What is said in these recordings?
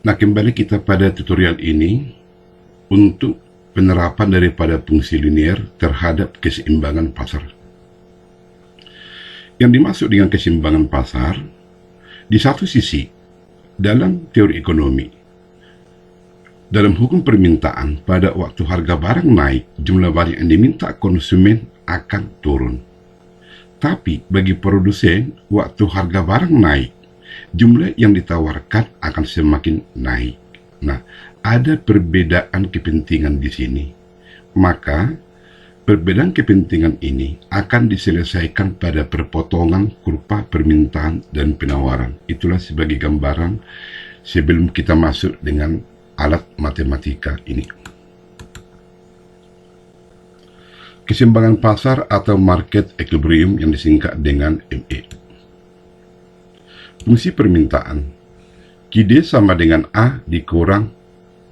Nah, kembali kita pada tutorial ini untuk penerapan daripada fungsi linear terhadap keseimbangan pasar. Yang dimaksud dengan keseimbangan pasar, di satu sisi, dalam teori ekonomi, dalam hukum permintaan, pada waktu harga barang naik, jumlah barang yang diminta konsumen akan turun. Tapi bagi produsen, waktu harga barang naik, jumlah yang ditawarkan akan semakin naik. Nah, ada perbedaan kepentingan di sini. Maka, perbedaan kepentingan ini akan diselesaikan pada perpotongan kurva permintaan dan penawaran. Itulah sebagai gambaran sebelum kita masuk dengan alat matematika ini. Keseimbangan pasar atau market equilibrium yang disingkat dengan ME. Fungsi permintaan, QD sama dengan A dikurang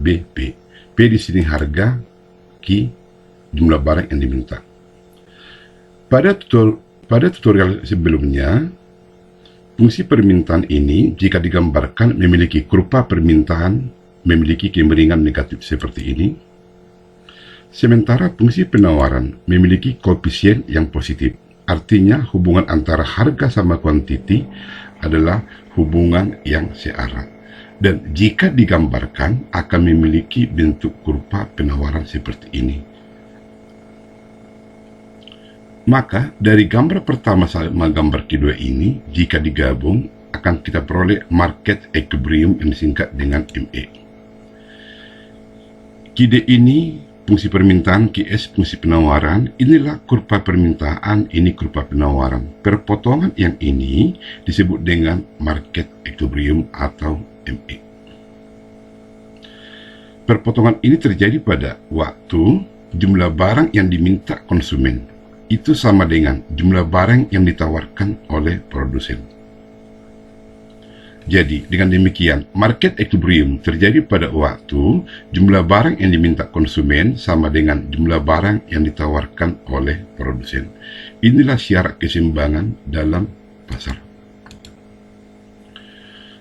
BP. P di sini harga, Q jumlah barang yang diminta. Pada tutorial sebelumnya, fungsi permintaan ini jika digambarkan memiliki kurva permintaan memiliki kemiringan negatif seperti ini. Sementara fungsi penawaran memiliki koefisien yang positif. Artinya hubungan antara harga sama kuantiti adalah hubungan yang searah. Dan jika digambarkan akan memiliki bentuk kurva penawaran seperti ini. Maka dari gambar pertama sama gambar kedua ini, jika digabung akan kita peroleh market equilibrium yang disingkat dengan ME. QD ini fungsi permintaan, QS fungsi penawaran, inilah kurva permintaan, ini kurva penawaran. Perpotongan yang ini disebut dengan market equilibrium atau ME. Perpotongan ini terjadi pada waktu jumlah barang yang diminta konsumen itu sama dengan jumlah barang yang ditawarkan oleh produsen. Jadi, dengan demikian, market equilibrium terjadi pada waktu jumlah barang yang diminta konsumen sama dengan jumlah barang yang ditawarkan oleh produsen. Inilah syarat keseimbangan dalam pasar.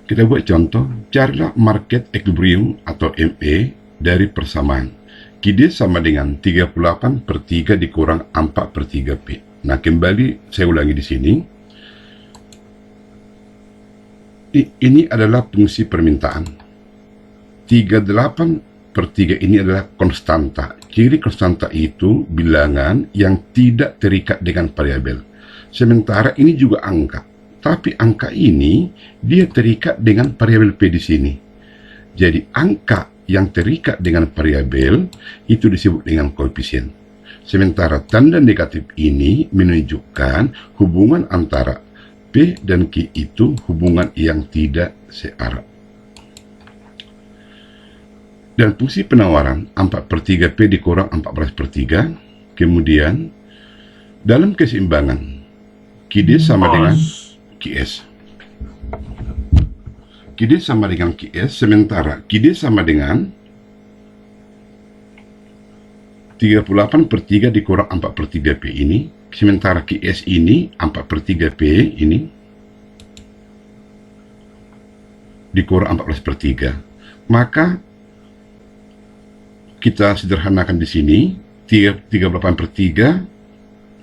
Kita buat contoh, carilah market equilibrium atau ME dari persamaan. QD sama dengan 38/3 dikurang 4/3 P. Nah, kembali saya ulangi di sini. Ini adalah fungsi permintaan. 38/3 ini adalah konstanta. Ciri konstanta itu bilangan yang tidak terikat dengan variabel. Sementara ini juga angka. Tapi angka ini dia terikat dengan variabel P di sini. Jadi angka yang terikat dengan variabel itu disebut dengan koefisien. Sementara tanda negatif ini menunjukkan hubungan antara P dan Q itu hubungan yang tidak searah. Dan fungsi penawaran 4/3 P dikurang 14/3. Kemudian dalam keseimbangan QD sama dengan QS. QD sama dengan QS, sementara QD sama dengan 38/3 dikurang 4/3 P ini. Sementara QS ini 4/3 P ini dikurang 14/3. Maka kita sederhanakan di sini 38/3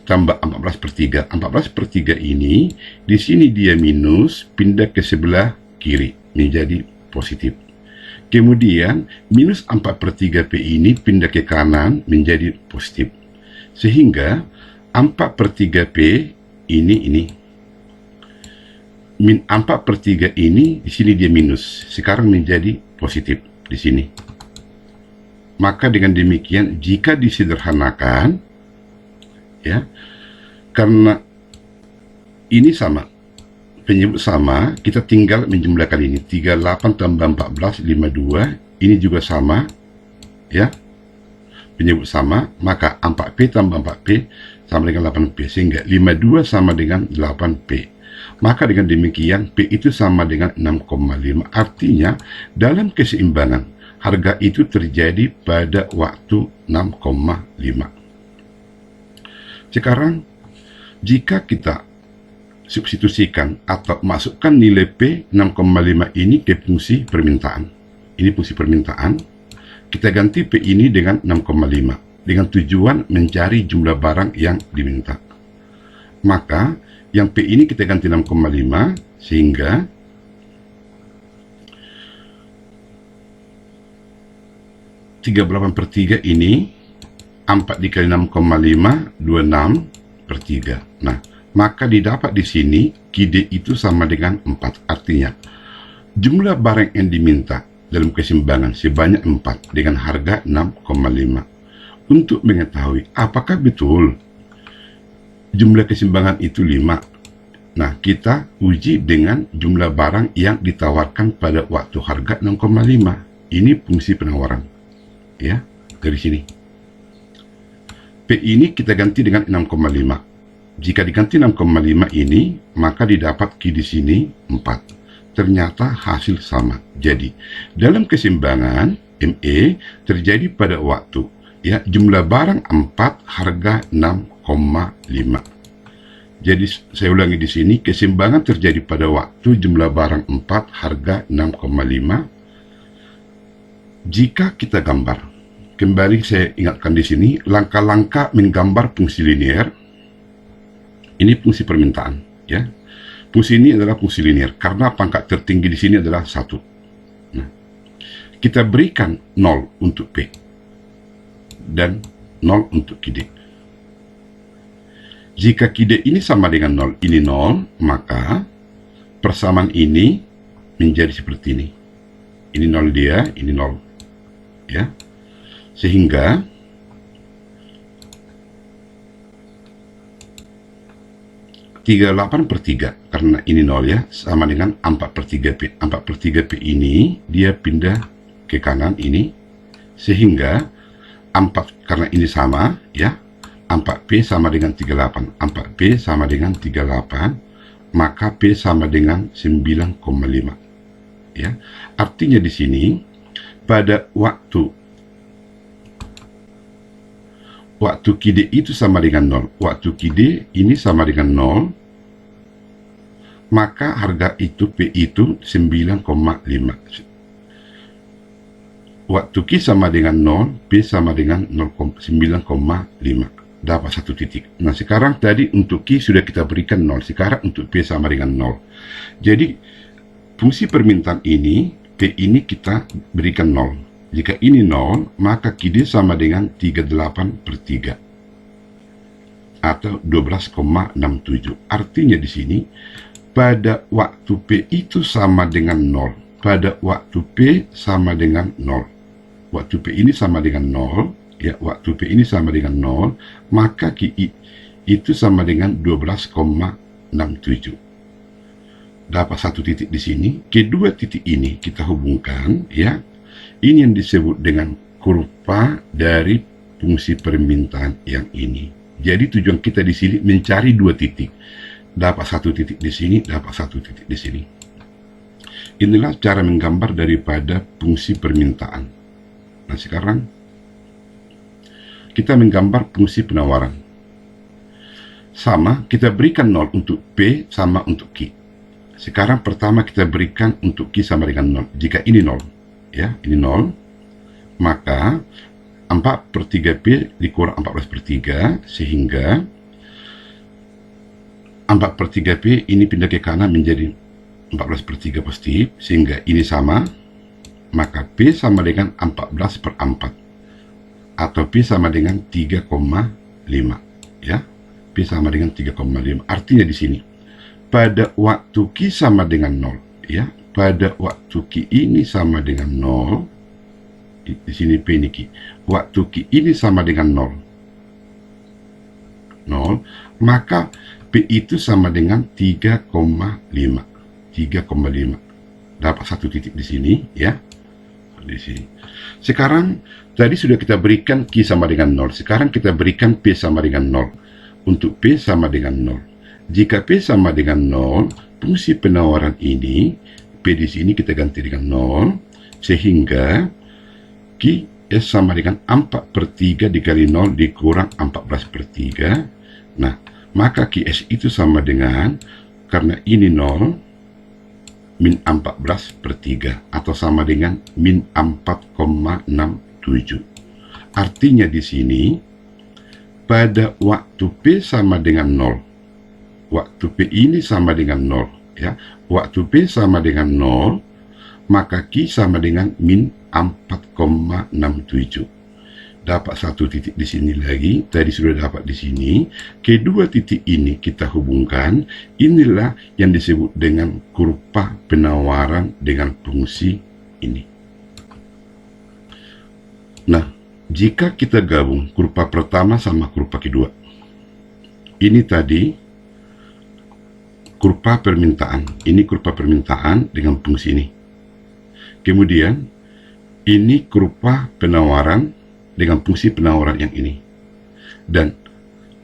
tambah 14/3. 14/3 ini di sini dia minus, pindah ke sebelah kiri menjadi positif. Kemudian minus 4/3 P ini pindah ke kanan menjadi positif. Sehingga 4/3 P ini 4/3 ini di sini dia minus, sekarang menjadi positif di sini. Maka dengan demikian jika disederhanakan, ya, karena ini sama, penyebut sama, kita tinggal menjumlahkan ini 38 tambah 14 52, ini juga sama, ya, penyebut sama, maka 4P tambah 4P sama dengan 8P, sehingga 52 sama dengan 8P. Maka dengan demikian P itu sama dengan 6,5. Artinya dalam keseimbangan harga itu terjadi pada waktu 6,5. Sekarang jika kita substitusikan atau masukkan nilai P 6,5 ini ke fungsi permintaan, ini fungsi permintaan. Kita ganti P ini dengan 6,5 dengan tujuan mencari jumlah barang yang diminta. Maka yang P ini kita ganti 6,5 sehingga (38/3) ini 4 dikali 6,5 26/3. Nah, maka didapat di sini QD itu sama dengan 4. Artinya jumlah barang yang diminta dalam keseimbangan sebanyak 4 dengan harga 6,5. Untuk mengetahui apakah betul jumlah keseimbangan itu 5, nah kita uji dengan jumlah barang yang ditawarkan pada waktu harga 6,5. Ini fungsi penawaran, ya, dari sini. P ini kita ganti dengan 6,5. Jika diganti 6,5 ini, maka didapat Q di sini 4. Ternyata hasil sama. Jadi, dalam keseimbangan ME terjadi pada waktu, ya, jumlah barang 4, harga 6,5. Jadi, saya ulangi di sini, keseimbangan terjadi pada waktu jumlah barang 4, harga 6,5. Jika kita gambar, kembali saya ingatkan di sini, langkah-langkah menggambar fungsi linear. Ini fungsi permintaan, ya. Fungsi ini adalah fungsi linear karena pangkat tertinggi di sini adalah 1. Nah, kita berikan 0 untuk P dan 0 untuk QD. Jika QD ini sama dengan 0, ini 0, maka persamaan ini menjadi seperti ini. Ini 0 dia, ini 0. Ya. Sehingga (38/3) karena ini 0, ya, sama dengan 4/3P. 4/3P ini dia pindah ke kanan ini, sehingga 4 karena ini sama, ya, 4P sama dengan 38. 4P sama dengan 38, maka P sama dengan 9,5. Ya. Artinya di sini pada waktu QD itu sama dengan 0, waktu QD ini sama dengan 0, maka harga itu P itu 9,5. Waktu Q sama dengan 0, P sama dengan 9,5. Dapat 1 titik. Nah, sekarang tadi untuk Q sudah kita berikan 0, sekarang untuk P sama dengan 0. Jadi, fungsi permintaan ini, P ini kita berikan 0. Jika ini 0, maka QD sama dengan 38/3 atau 12,67. Artinya di sini pada waktu P itu sama dengan 0, pada waktu P sama dengan 0, waktu P ini sama dengan 0, ya, waktu P ini sama dengan 0, maka QI itu sama dengan 12,67. Dapat 1 titik di sini. Kedua titik ini kita hubungkan, ya. Ini yang disebut dengan kurva dari fungsi permintaan yang ini. Jadi tujuan kita di sini mencari 2 titik. Dapat 1 titik di sini, dapat 1 titik di sini. Inilah cara menggambar daripada fungsi permintaan. Nah, sekarang kita menggambar fungsi penawaran. Sama, kita berikan 0 untuk P sama untuk Q. Sekarang pertama kita berikan untuk Q sama dengan 0. Jika ini 0, ya, ini 0, maka 4/3P dikurang 14/3, sehingga 4/3P ini pindah ke kanan menjadi 14/3 positif, sehingga ini sama, maka P sama dengan 14/4 atau P sama dengan 3,5, ya. P sama dengan 3,5. Artinya di sini pada waktu Q sama dengan 0, ya, pada waktu Q ini sama dengan 0, di sini P ini Q, waktu Q ini sama dengan 0, maka P itu sama dengan 3,5. 3,5. Dapat 1 titik di sini, ya. Di sini. Sekarang tadi sudah kita berikan Q sama dengan 0. Sekarang kita berikan P sama dengan 0. Untuk P sama dengan 0. Jika P sama dengan 0, fungsi penawaran ini, P di sini kita ganti dengan 0, sehingga Q S sama dengan 4/3 dikali 0 dikurang 14/3. Nah, maka QS itu sama dengan, karena ini 0, min 14 per 3 atau sama dengan min 4,67. Artinya di sini pada waktu P sama dengan 0, waktu P ini sama dengan 0, ya. Waktu P sama dengan 0, maka Q sama dengan min 4,67. Dapat satu titik di sini lagi, tadi sudah dapat di sini. Kedua titik ini kita hubungkan, inilah yang disebut dengan kurva penawaran dengan fungsi ini. Nah, jika kita gabung kurva pertama sama kurva kedua, ini tadi kurva permintaan, ini kurva permintaan dengan fungsi ini. Kemudian, ini kurva penawaran dengan fungsi penawaran yang ini. Dan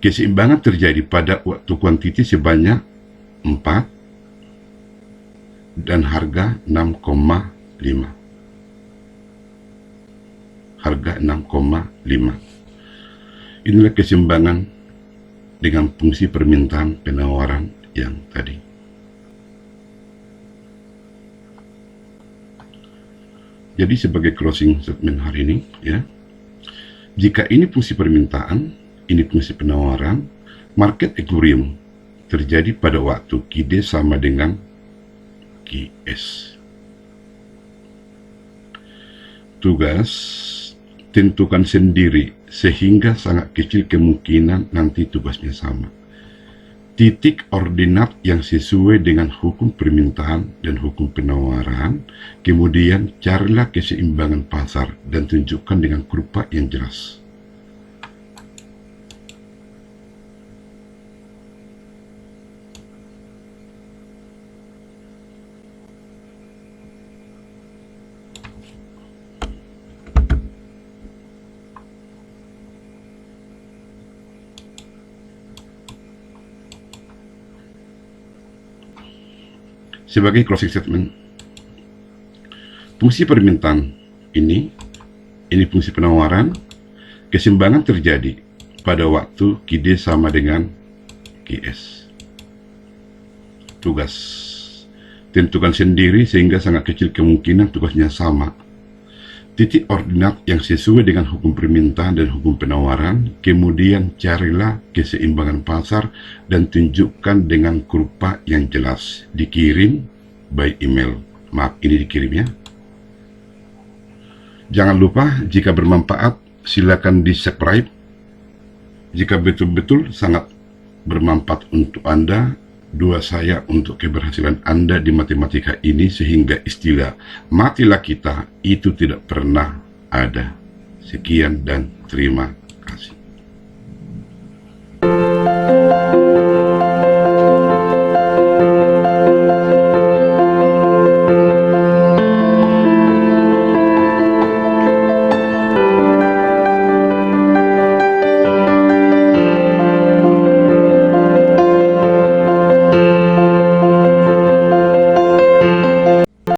keseimbangan terjadi pada waktu kuantiti sebanyak 4 dan harga 6,5. Harga 6,5. Inilah keseimbangan dengan fungsi permintaan penawaran yang tadi. Jadi sebagai closing statement hari ini, ya, jika ini fungsi permintaan, ini fungsi penawaran, market equilibrium terjadi pada waktu QD sama dengan QS. Tugas, tentukan sendiri sehingga sangat kecil kemungkinan nanti tugasnya sama. Titik ordinat yang sesuai dengan hukum permintaan dan hukum penawaran, kemudian carilah keseimbangan pasar dan tunjukkan dengan kurva yang jelas. Sebagai closing statement, fungsi permintaan ini fungsi penawaran, keseimbangan terjadi pada waktu QD sama dengan QS. Tugas, tentukan sendiri sehingga sangat kecil kemungkinan tugasnya sama. Titik ordinat yang sesuai dengan hukum permintaan dan hukum penawaran, kemudian carilah keseimbangan pasar dan tunjukkan dengan kurva yang jelas. Dikirim by email. Maaf, ini dikirim ya. Jangan lupa, jika bermanfaat, silakan di-subscribe. Jika betul-betul sangat bermanfaat untuk Anda, doa saya untuk keberhasilan Anda di matematika ini sehingga istilah matilah kita itu tidak pernah ada. Sekian dan terima